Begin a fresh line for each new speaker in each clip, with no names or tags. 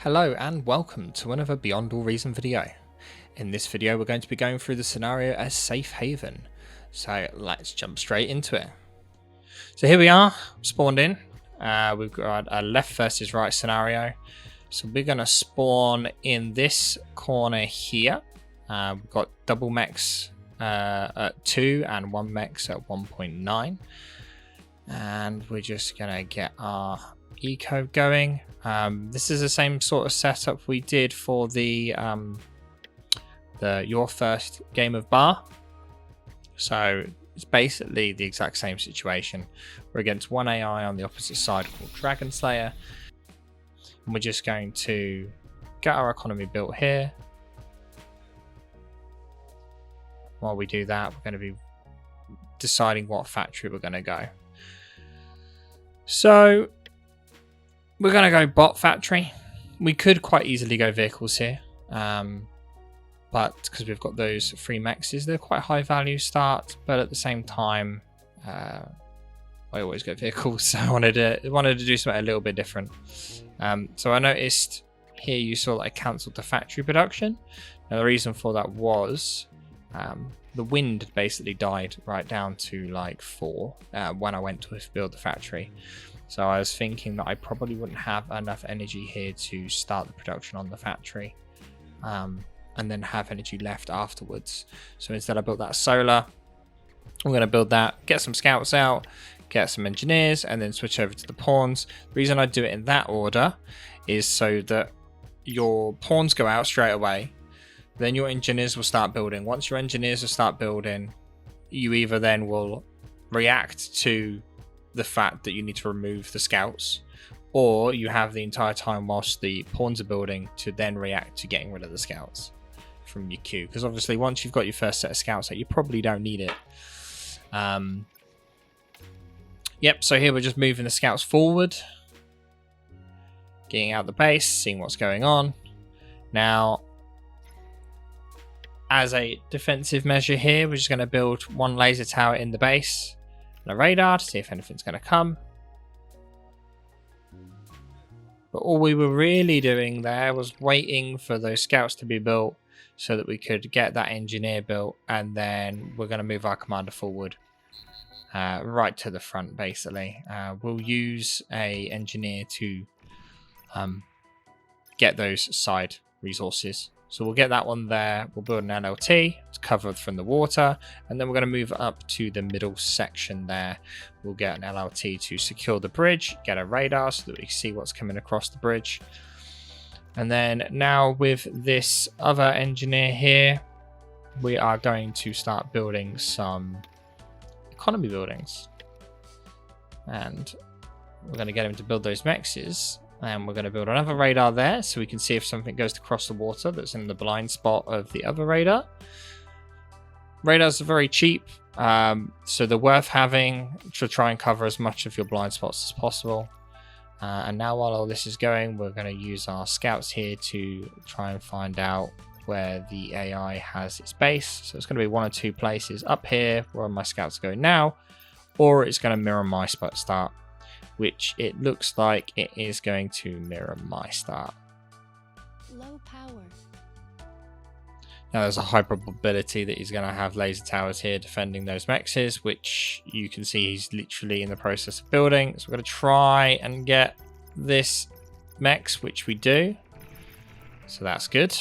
Hello and welcome to another Beyond All Reason video. In this video we're going to be going through the scenario as Safe Haven, so let's jump straight into it. So here we are, spawned in. We've got a left versus right scenario, so we're going to spawn in this corner here. We've got double mechs at 2 and one mechs at 1.9, and we're just going to get our eco going. This is the same sort of setup we did for the your first game of bar, so it's basically the exact same situation. We're against one AI on the opposite side called Dragon Slayer, and we're just going to get our economy built here. While we do that, we're going to be deciding what factory we're going to go. So we're going to go bot factory. We could quite easily go vehicles here, but because we've got those free mexes, they're quite high value start, but at the same time I always go vehicles, so I wanted to do something a little bit different. So I noticed here you saw that I cancelled the factory production. Now the reason for that was the wind basically died right down to like 4 when I went to build the factory. So I was thinking that I probably wouldn't have enough energy here to start the production on the factory, and then have energy left afterwards. So instead I built that solar. I'm going to build that, get some scouts out, get some engineers, and then switch over to the pawns. The reason I do it in that order is so that your pawns go out straight away, then your engineers will start building. Once your engineers will start building, you either then will react to the fact that you need to remove the scouts, or you have the entire time whilst the pawns are building to then react to getting rid of the scouts from your queue, because obviously once you've got your first set of scouts out, you probably don't need it. Yep, so here we're just moving the scouts forward, getting out the base, seeing what's going on. Now as a defensive measure here, we're just going to build one laser tower in the base and a radar to see if anything's going to come. But all we were really doing there was waiting for those scouts to be built so that we could get that engineer built, and then we're going to move our commander forward right to the front basically. We'll use a engineer to get those side resources. So we'll get that one there, we'll build an LLT to cover from the water, and then we're going to move up to the middle section there. We'll get an LLT to secure the bridge, get a radar so that we can see what's coming across the bridge. And then now with this other engineer here, we are going to start building some economy buildings. And we're going to get him to build those mexes. And we're going to build another radar there so we can see if something goes to cross the water that's in the blind spot of the other radar. Radars are very cheap, so they're worth having to try and cover as much of your blind spots as possible. And now while all this is going, we're going to use our scouts here to try and find out where the AI has its base. So it's going to be one or two places up here where my scouts go now, or it's going to mirror my spot start, which it looks like it is going to mirror my start.
Low power.
Now there's a high probability that he's going to have laser towers here defending those mexes, which you can see he's literally in the process of building. So we're going to try and get this mex, which we do. So that's good.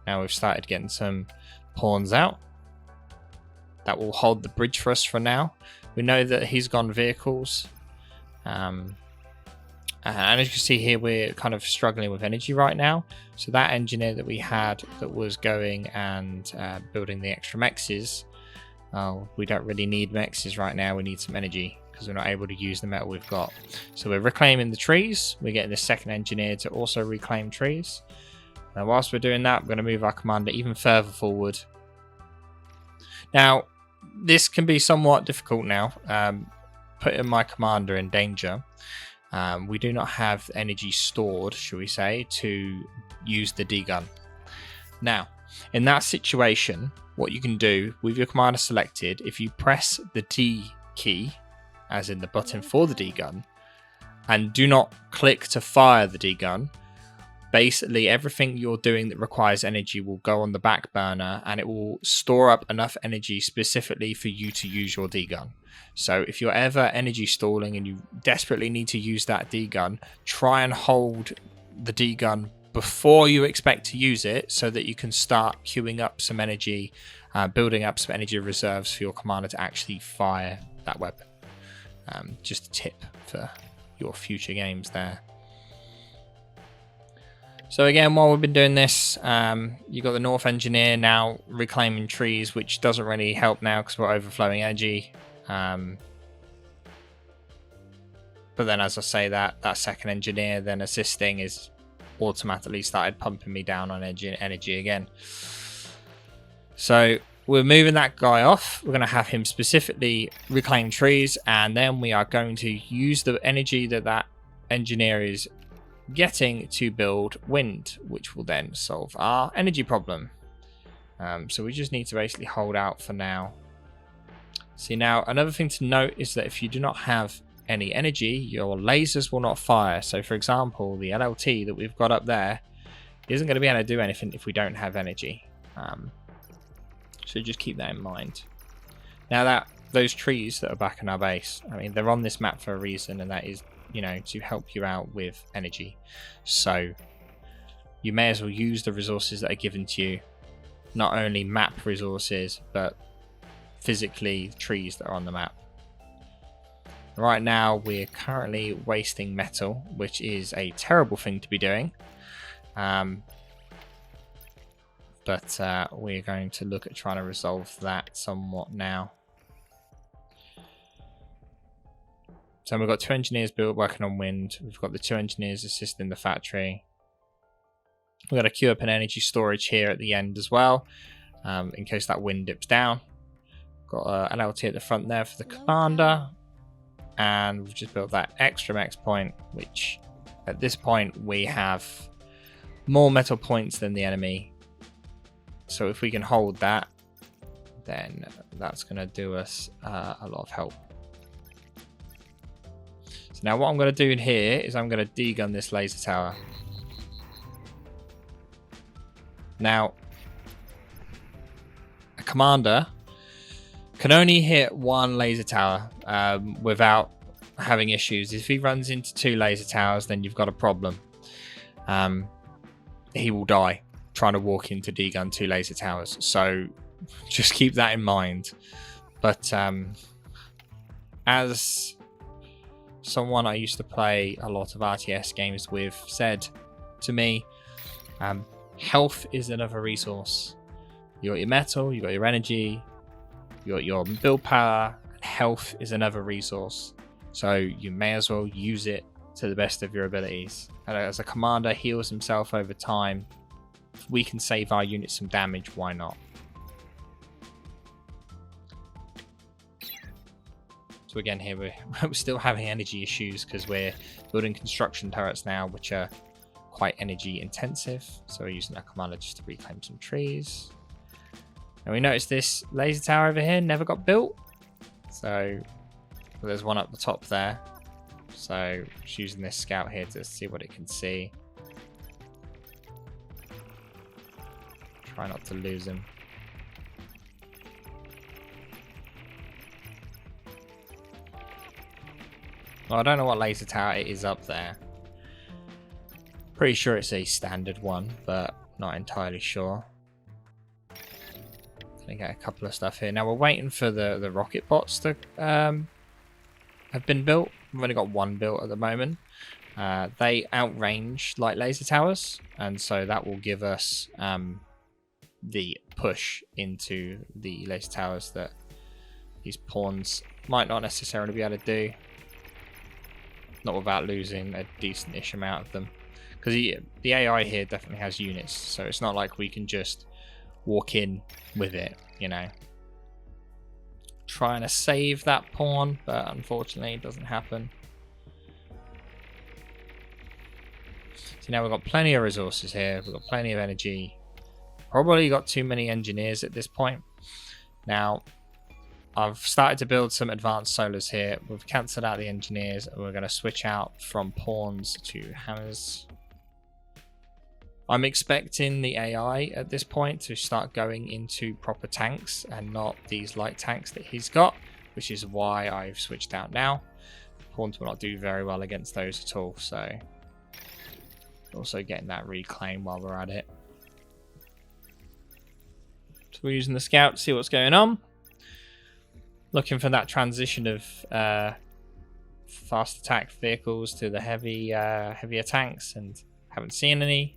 Now we've started getting some pawns out. That will hold the bridge for us for now. We know that he's gone vehicles. And as you can see here, we're kind of struggling with energy right now. So that engineer that we had that was going and building the extra mexes, we don't really need mexes right now. We need some energy because we're not able to use the metal we've got. So we're reclaiming the trees. We're getting the second engineer to also reclaim trees. Now whilst we're doing that, we're going to move our commander even further forward. Now this can be somewhat difficult now, putting my commander in danger. We do not have energy stored, shall we say, to use the D gun. Now, in that situation, what you can do with your commander selected, if you press the D key, as in the button for the D gun, and do not click to fire the D gun, basically everything you're doing that requires energy will go on the back burner, and it will store up enough energy specifically for you to use your D-gun. So if you're ever energy stalling and you desperately need to use that D-gun, try and hold the D-gun before you expect to use it, so that you can start queuing up some energy, building up some energy reserves for your commander to actually fire that weapon. Just a tip for your future games there. So again, while we've been doing this, you've got the North Engineer now reclaiming trees, which doesn't really help now because we're overflowing energy. But then, as I say, that second Engineer then assisting is automatically started pumping me down on energy again. So we're moving that guy off. We're going to have him specifically reclaim trees, and then we are going to use the energy that Engineer is getting to build wind, which will then solve our energy problem. So we just need to basically hold out for now. See, now another thing to note is that if you do not have any energy, your lasers will not fire. So for example, the LLT that we've got up there isn't going to be able to do anything if we don't have energy. So just keep that in mind. Now that those trees that are back in our base, I mean, they're on this map for a reason, and that is, you know, to help you out with energy. So you may as well use the resources that are given to you, not only map resources, but physically trees that are on the map. Right now we're currently wasting metal, which is a terrible thing to be doing. But we're going to look at trying to resolve that somewhat now. So we've got 2 engineers working on wind. We've got the 2 engineers assisting the factory. We've got to queue up an energy storage here at the end as well, in case that wind dips down. Got an LT at the front there for the commander. And we've just built that extra max point, which at this point we have more metal points than the enemy. So if we can hold that, then that's going to do us a lot of help. So now what I'm going to do here is I'm going to degun this laser tower. Now, a commander can only hit 1 laser tower without having issues. If he runs into 2 laser towers, then you've got a problem. He will die trying to walk into degun 2 laser towers. So just keep that in mind. But as someone I used to play a lot of RTS games with said to me, health is another resource. You got your metal, you got your energy, you got your build power, and health is another resource. So you may as well use it to the best of your abilities. And as a commander heals himself over time, if we can save our units some damage, why not? So again here we're still having energy issues because we're building construction turrets now, which are quite energy intensive. So we're using our commander just to reclaim some trees. And we noticed this laser tower over here never got built. So there's one up the top there. So just using this scout here to see what it can see. Try not to lose him. Well, I don't know what laser tower it is up there. Pretty sure it's a standard one, but not entirely sure. Gonna get a couple of stuff here. Now we're waiting for the rocket bots to have been built. We've only got 1 built at the moment. They outrange light laser towers, and so that will give us the push into the laser towers that these pawns might not necessarily be able to do. Not without losing a decent-ish amount of them. Because the AI here definitely has units, so it's not like we can just walk in with it, you know. Trying to save that pawn, but unfortunately it doesn't happen. So now we've got plenty of resources here, we've got plenty of energy. Probably got too many engineers at this point. Now, I've started to build some advanced solars here. We've cancelled out the engineers and we're going to switch out from pawns to hammers. I'm expecting the AI at this point to start going into proper tanks and not these light tanks that he's got, which is why I've switched out now. Pawns will not do very well against those at all, so also getting that reclaim while we're at it. So we're using the scout to see what's going on. Looking for that transition of fast attack vehicles to the heavier tanks, and haven't seen any.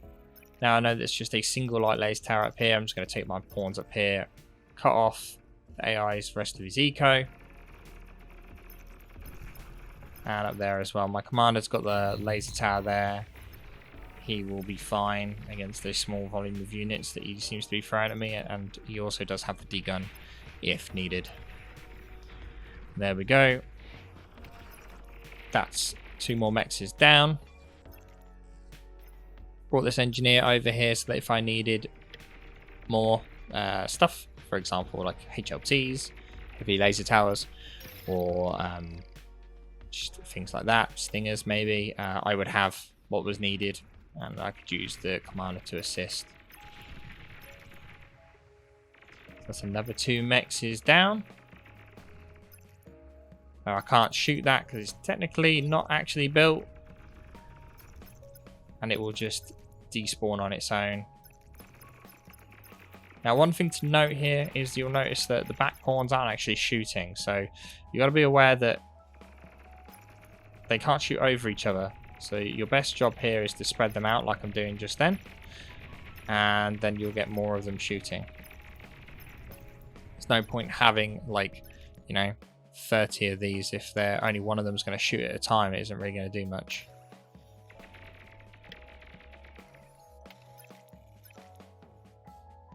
Now I know that's just a single light laser tower up here. I'm just going to take my pawns up here, cut off the AI's rest of his eco. And up there as well. My commander's got the laser tower there. He will be fine against this small volume of units that he seems to be throwing at me. And he also does have the D-gun if needed. There we go. That's 2 more mexes down. Brought this engineer over here so that if I needed more stuff, for example, like HLTs, heavy laser towers, or just things like that, stingers maybe, I would have what was needed, and I could use the commander to assist. That's another 2 mexes down. Now I can't shoot that because it's technically not actually built, and it will just despawn on its own. Now one thing to note here is you'll notice that the back pawns aren't actually shooting, so you got to be aware that they can't shoot over each other. So your best job here is to spread them out like I'm doing just then, and then you'll get more of them shooting. There's no point having, like, you know, 30 of these if they're only one of them's going to shoot at a time. It isn't really going to do much.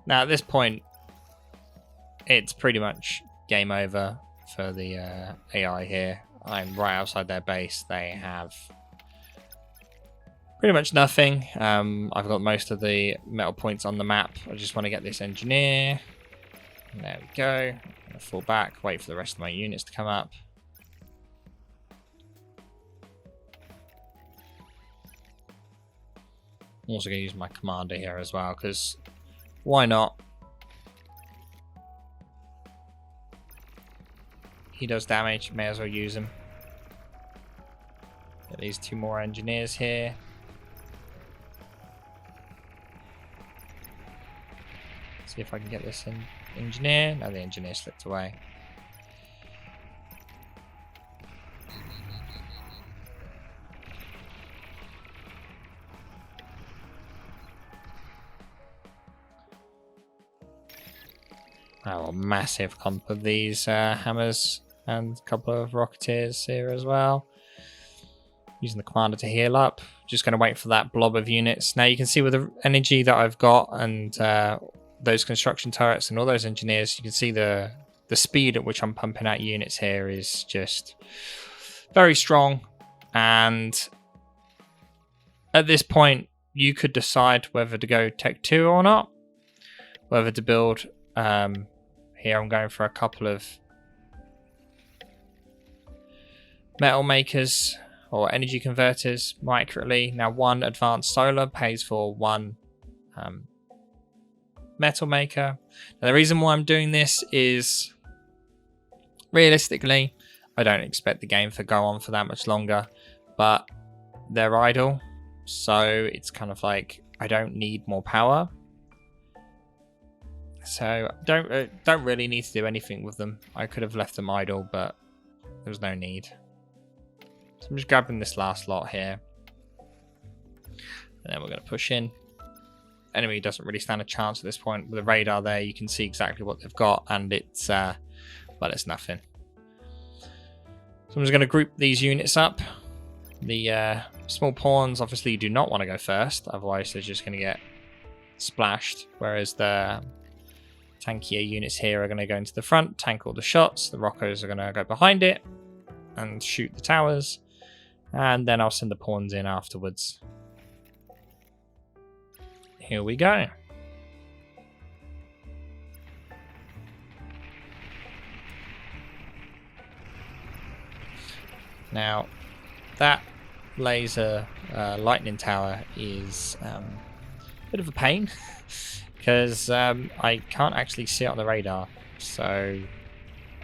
Now at this point, it's pretty much game over for the AI here. I'm right outside their base. They have pretty much nothing. I've got most of the metal points on the map. I just want to get this engineer. And there we go. I'm going to fall back, wait for the rest of my units to come up. I'm also going to use my commander here as well, because why not? He does damage, may as well use him. Get these 2 more engineers here. See if I can get this engineer. No, the engineer slipped away. Oh, a massive clump of these hammers and a couple of rocketeers here as well. Using the commander to heal up. Just going to wait for that blob of units. Now you can see with the energy that I've got and those construction turrets and all those engineers, you can see the speed at which I'm pumping out units here is just very strong. And at this point, you could decide whether to go Tech 2 or not. Whether to build... here I'm going for a couple of metal makers or energy converters more accurately. Now 1 advanced solar pays for 1 metal maker. Now the reason why I'm doing this is realistically I don't expect the game to go on for that much longer, but they're idle, so it's kind of like I don't need more power. So don't really need to do anything with them. I could have left them idle, but there was no need. So I'm just grabbing this last lot here. And then we're going to push in. Enemy doesn't really stand a chance at this point. With the radar there, you can see exactly what they've got, and it's, well, it's nothing. So I'm just going to group these units up. The small pawns obviously do not want to go first, otherwise they're just going to get splashed, whereas the tankier units here are going to go into the front, tank all the shots. The Roccos are going to go behind it and shoot the towers, and then I'll send the pawns in afterwards. Here we go. Now that laser lightning tower is bit of a pain because I can't actually see it on the radar, so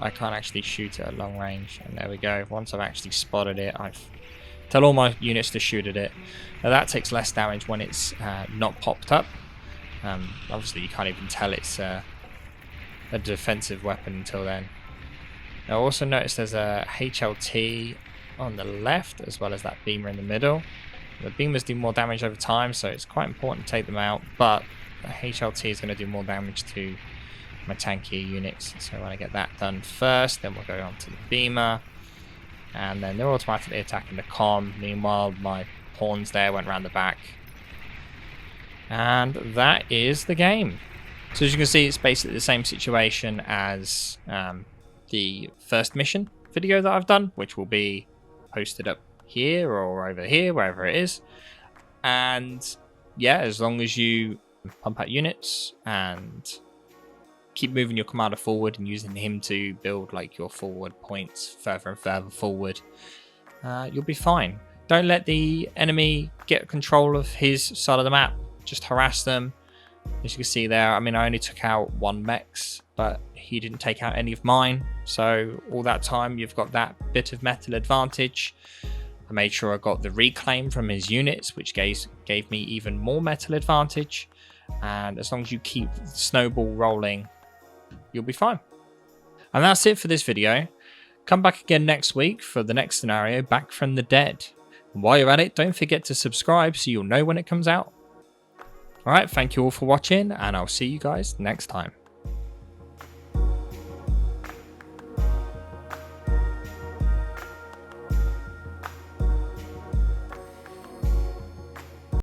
I can't actually shoot it at long range. And there we go. Once I've actually spotted it, I tell all my units to shoot at it. Now that takes less damage when it's not popped up. Obviously you can't even tell it's a defensive weapon until then. Now also notice there's a HLT on the left as well as that beamer in the middle. The beamers do more damage over time, so it's quite important to take them out, but the HLT is going to do more damage to my tankier units, so I want to get that done first, then we'll go on to the beamer, and then they're automatically attacking the comm. Meanwhile, my pawns there went around the back, and that is the game. So as you can see, it's basically the same situation as the first mission video that I've done, which will be posted up here or over here, wherever it is. And yeah, as long as you pump out units and keep moving your commander forward and using him to build like your forward points further and further forward, you'll be fine. Don't let the enemy get control of his side of the map. Just harass them. As you can see there, I mean, I only took out 1 Mex, but he didn't take out any of mine. So all that time, you've got that bit of metal advantage. I made sure I got the reclaim from his units, which gave me even more metal advantage. And as long as you keep the snowball rolling, you'll be fine. And that's it for this video. Come back again next week for the next scenario, Back from the Dead. And while you're at it, don't forget to subscribe so you'll know when it comes out. Alright, thank you all for watching, and I'll see you guys next time.